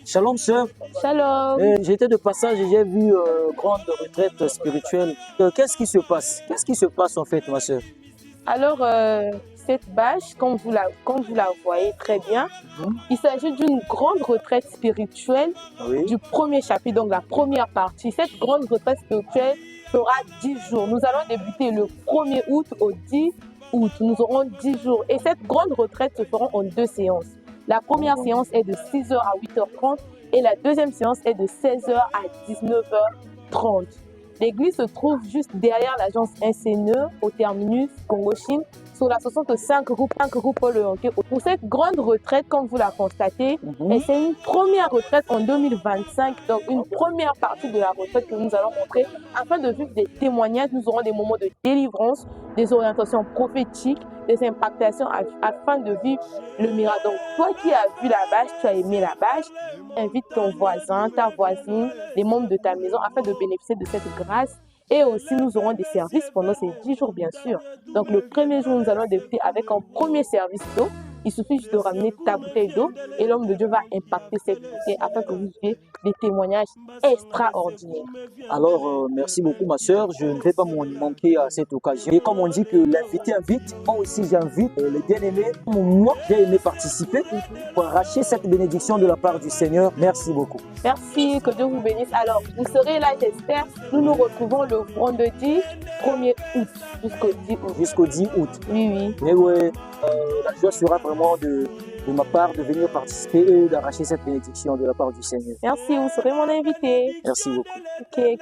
Shalom, sœur. Shalom. J'étais de passage et j'ai vu grande retraite spirituelle. Qu'est-ce qui se passe? Qu'est-ce qui se passe en fait, ma sœur? Alors, cette bâche, comme vous la voyez très bien, il s'agit d'une grande retraite spirituelle du premier chapitre, donc la première partie. Cette grande retraite spirituelle fera 10 jours. Nous allons débuter le 1er août au 10 août. Nous aurons 10 jours. Et cette grande retraite se fera en 2 séances. La première séance est de 6h à 8h30 et la deuxième séance est de 16h à 19h30. L'église se trouve juste derrière l'agence NCNE au terminus Congo-Chine sur la 65 rue Paul Honké. Pour cette grande retraite, comme vous la constatez, et c'est une première retraite en 2025, donc une première partie de la retraite que nous allons montrer. Afin de vivre des témoignages, nous aurons des moments de délivrance, des orientations prophétiques, des impactations afin de vivre le miracle. Donc, toi qui as vu la bâche, tu as aimé la bâche, invite ton voisin, ta voisine, les membres de ta maison afin de bénéficier de cette grâce. Et aussi, nous aurons des services pendant ces 10 jours, bien sûr. Donc, le premier jour, nous allons débuter avec un premier service d'eau. Il suffit juste de ramener ta bouteille d'eau et l'homme de Dieu va impacter cette bouteille afin que vous ayez des témoignages extraordinaires. Alors, merci beaucoup, ma sœur. Je ne vais pas manquer à cette occasion. Et comme on dit que l'invité invite, moi aussi j'invite les bien-aimés. Moi, j'ai aimé participer pour arracher cette bénédiction de la part du Seigneur. Merci beaucoup. Merci, que Dieu vous bénisse. Alors, vous serez là, j'espère. Nous nous retrouvons le vendredi 1er août jusqu'au 10 août. Jusqu'au 10 août. Oui, oui. Mais ouais, la joie sera vraiment de ma part de venir participer et d'arracher cette bénédiction de la part du Seigneur. Merci, vous serez mon invité. Merci beaucoup. Ok.